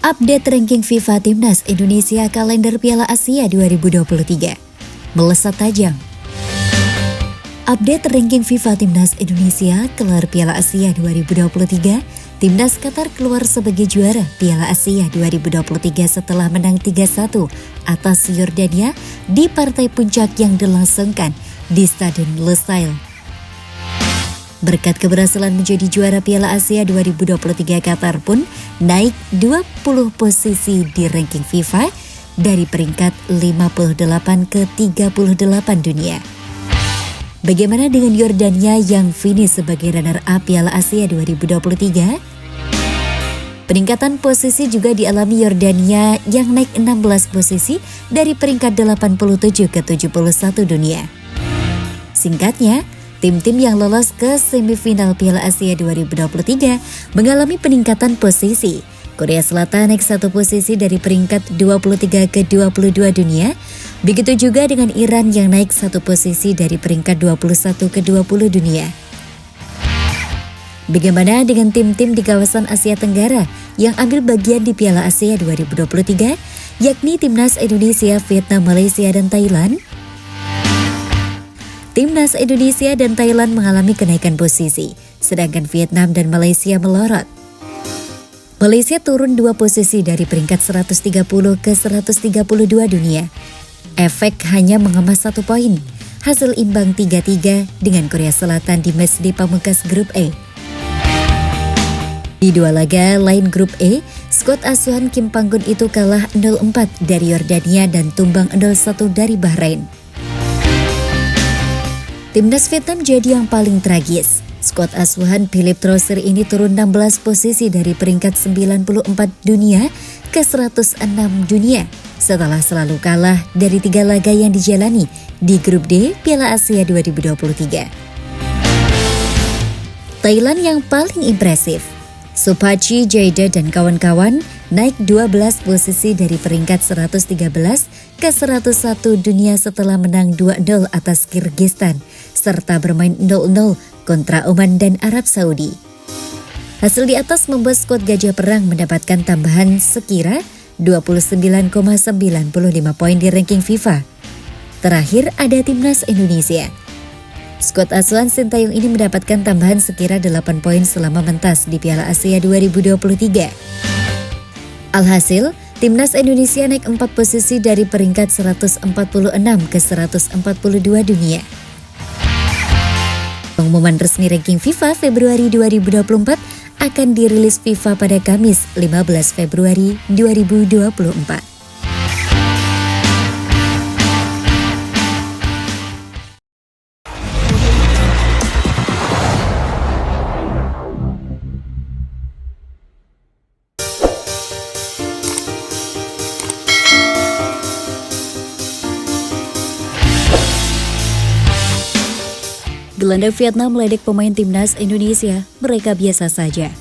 Update ranking FIFA Timnas Indonesia kalender Piala Asia 2023. Melesat tajam. Update ranking FIFA Timnas Indonesia gelar Piala Asia 2023. Timnas Qatar keluar sebagai juara Piala Asia 2023 setelah menang 3-1 atas Yordania di partai puncak yang dilangsungkan di Stadion Lusail. Berkat keberhasilan menjadi juara Piala Asia 2023, Qatar pun naik 20 posisi di ranking FIFA dari peringkat 58 ke 38 dunia. Bagaimana dengan Yordania yang finish sebagai runner-up Piala Asia 2023? Peningkatan posisi juga dialami Yordania yang naik 16 posisi dari peringkat 87 ke 71 dunia. Singkatnya, tim-tim yang lolos ke semifinal Piala Asia 2023 mengalami peningkatan posisi. Korea Selatan naik 1 posisi dari peringkat 23 ke 22 dunia. Begitu juga dengan Iran yang naik 1 posisi dari peringkat 21 ke 20 dunia. Bagaimana dengan tim-tim di kawasan Asia Tenggara yang ambil bagian di Piala Asia 2023, yakni Timnas Indonesia, Vietnam, Malaysia, dan Thailand? Timnas Indonesia dan Thailand mengalami kenaikan posisi, sedangkan Vietnam dan Malaysia melorot. Malaysia turun 2 posisi dari peringkat 130 ke 132 dunia. Efek hanya mengemas 1 poin, hasil imbang 3-3 dengan Korea Selatan di matchday pamungkas grup E. Di 2 laga lain grup E, skuad asuhan Kim Panggun itu kalah 0-4 dari Yordania dan tumbang 0-1 dari Bahrain. Timnas Vietnam jadi yang paling tragis. Skuad asuhan Philippe Troussier ini turun 16 posisi dari peringkat 94 dunia ke 106 dunia setelah selalu kalah dari 3 laga yang dijalani di grup D Piala Asia 2023. Thailand yang paling impresif. Supachi, Jaida, dan kawan-kawan naik 12 posisi dari peringkat 113 ke 101 dunia setelah menang 2-0 atas Kyrgyzstan serta bermain 0-0 kontra Oman dan Arab Saudi. Hasil di atas membuat skuad Gajah Perang mendapatkan tambahan sekira 29,95 poin di ranking FIFA. Terakhir ada Timnas Indonesia. Skuad asuhan Sintayong ini mendapatkan tambahan sekira 8 poin selama mentas di Piala Asia 2023. Alhasil, Timnas Indonesia naik 4 posisi dari peringkat 146 ke 142 dunia. Pengumuman resmi ranking FIFA Februari 2024 akan dirilis FIFA pada Kamis 15 Februari 2024. Gelandang Vietnam meledek pemain Timnas Indonesia, mereka biasa saja.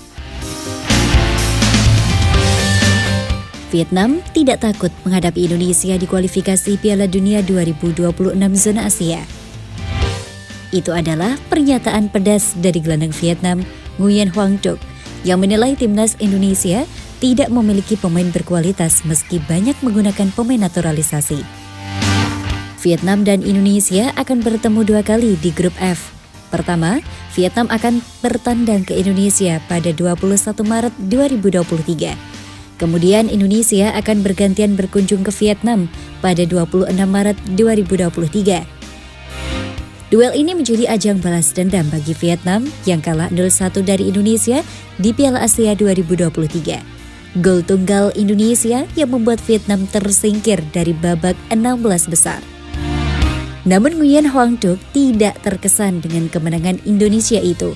Vietnam tidak takut menghadapi Indonesia di kualifikasi Piala Dunia 2026 zona Asia. Itu adalah pernyataan pedas dari gelandang Vietnam, Nguyen Hoang Duc, yang menilai Timnas Indonesia tidak memiliki pemain berkualitas meski banyak menggunakan pemain naturalisasi. Vietnam dan Indonesia akan bertemu 2 kali di grup F. Pertama, Vietnam akan bertandang ke Indonesia pada 21 Maret 2023. Kemudian Indonesia akan bergantian berkunjung ke Vietnam pada 26 Maret 2023. Duel ini menjadi ajang balas dendam bagi Vietnam yang kalah 0-1 dari Indonesia di Piala Asia 2023. Gol tunggal Indonesia yang membuat Vietnam tersingkir dari babak 16 besar. Namun Nguyen Hoang Duc tidak terkesan dengan kemenangan Indonesia itu.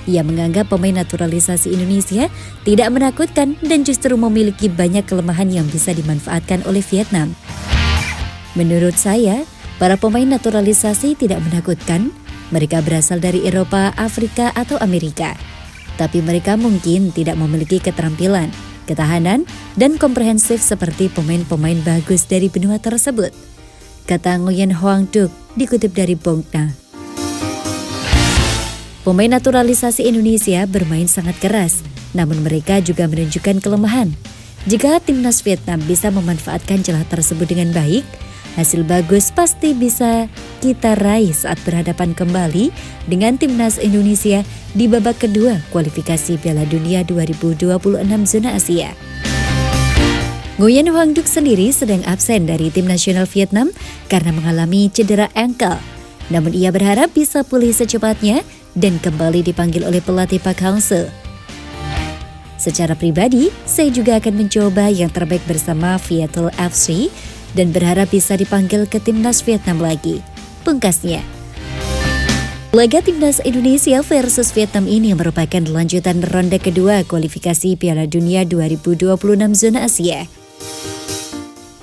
Ia menganggap pemain naturalisasi Indonesia tidak menakutkan dan justru memiliki banyak kelemahan yang bisa dimanfaatkan oleh Vietnam. Menurut saya, para pemain naturalisasi tidak menakutkan. Mereka berasal dari Eropa, Afrika, atau Amerika. Tapi mereka mungkin tidak memiliki keterampilan, ketahanan, dan komprehensif seperti pemain-pemain bagus dari benua tersebut, kata Nguyen Hoang Duc dikutip dari Bongna. Pemain naturalisasi Indonesia bermain sangat keras, namun mereka juga menunjukkan kelemahan. Jika timnas Vietnam bisa memanfaatkan celah tersebut dengan baik, hasil bagus pasti bisa kita raih saat berhadapan kembali dengan timnas Indonesia di babak kedua kualifikasi Piala Dunia 2026 zona Asia. Nguyen Hoang Duc sendiri sedang absen dari tim nasional Vietnam karena mengalami cedera ankle. Namun ia berharap bisa pulih secepatnya dan kembali dipanggil oleh pelatih Park Hang-seo. Secara pribadi, saya juga akan mencoba yang terbaik bersama Viettel FC dan berharap bisa dipanggil ke timnas Vietnam lagi, pungkasnya. Laga timnas Indonesia versus Vietnam ini merupakan lanjutan ronde kedua kualifikasi Piala Dunia 2026 zona Asia.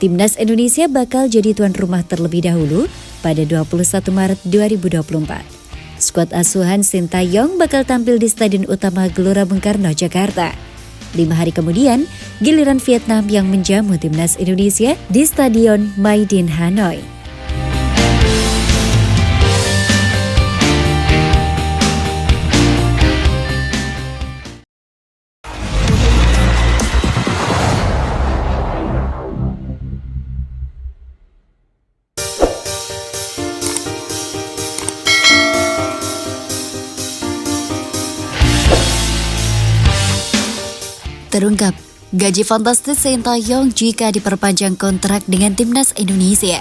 Timnas Indonesia bakal jadi tuan rumah terlebih dahulu pada 21 Maret 2024. Skuad asuhan Sintayong bakal tampil di Stadion Utama Gelora Bung Karno, Jakarta. 5 hari kemudian, giliran Vietnam yang menjamu timnas Indonesia di Stadion My Dinh, Hanoi. Terungkap, gaji fantastis Sintayong jika diperpanjang kontrak dengan timnas Indonesia.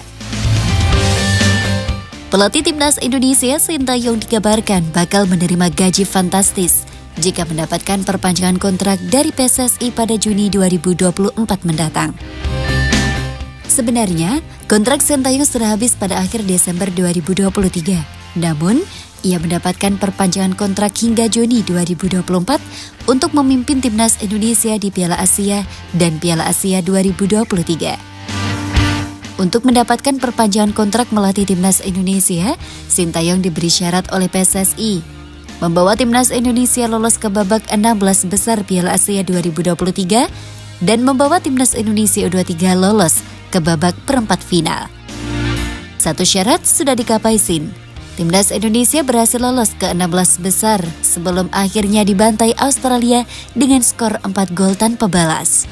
Pelatih timnas Indonesia Sintayong dikabarkan bakal menerima gaji fantastis jika mendapatkan perpanjangan kontrak dari PSSI pada Juni 2024 mendatang. Sebenarnya, kontrak Sintayong sudah habis pada akhir Desember 2023. Namun, ia mendapatkan perpanjangan kontrak hingga Juni 2024 untuk memimpin timnas Indonesia di Piala Asia dan Piala Asia 2023. Untuk mendapatkan perpanjangan kontrak melatih timnas Indonesia, Sintayong diberi syarat oleh PSSI membawa timnas Indonesia lolos ke babak 16 besar Piala Asia 2023 dan membawa timnas Indonesia U23 lolos ke babak perempat final. Satu syarat sudah dicapai Sin. Timnas Indonesia berhasil lolos ke 16 besar sebelum akhirnya dibantai Australia dengan skor 4 gol tanpa balas.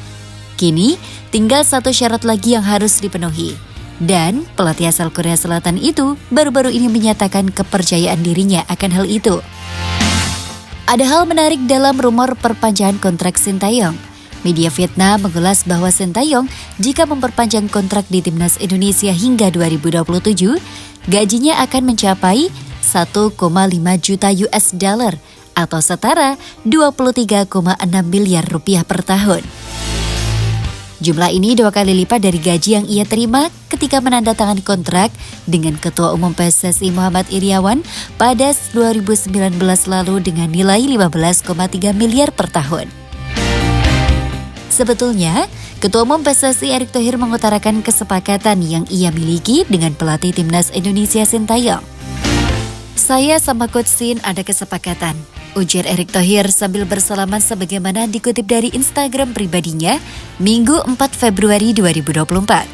Kini, tinggal satu syarat lagi yang harus dipenuhi. Dan pelatih asal Korea Selatan itu baru-baru ini menyatakan kepercayaan dirinya akan hal itu. Ada hal menarik dalam rumor perpanjangan kontrak Sintayong. Media Vietnam mengulas bahwa Sintayong jika memperpanjang kontrak di timnas Indonesia hingga 2027, gajinya akan mencapai 1,5 juta US dollar atau setara 23,6 miliar rupiah per tahun. Jumlah ini 2 kali lipat dari gaji yang ia terima ketika menandatangani kontrak dengan Ketua Umum PSSI Muhammad Iryawan pada 2019 lalu dengan nilai 15,3 miliar per tahun. Sebetulnya, Ketua Umum PSSI Erick Thohir mengutarakan kesepakatan yang ia miliki dengan pelatih timnas Indonesia Sintayong. Saya sama Coach Sin ada kesepakatan, ujar Erick Thohir sambil bersalaman sebagaimana dikutip dari Instagram pribadinya Minggu 4 Februari 2024.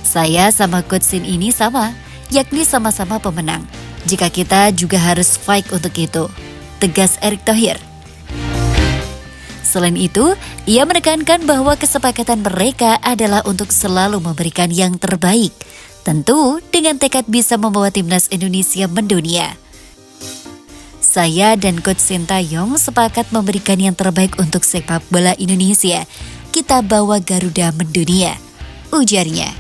Saya sama Coach Sin ini sama, yakni sama-sama pemenang. Jika kita juga harus fight untuk itu, tegas Erick Thohir. Selain itu, ia menekankan bahwa kesepakatan mereka adalah untuk selalu memberikan yang terbaik, tentu dengan tekad bisa membawa timnas Indonesia mendunia. Saya dan Coach Sintayong sepakat memberikan yang terbaik untuk sepak bola Indonesia. Kita bawa Garuda mendunia, ujarnya.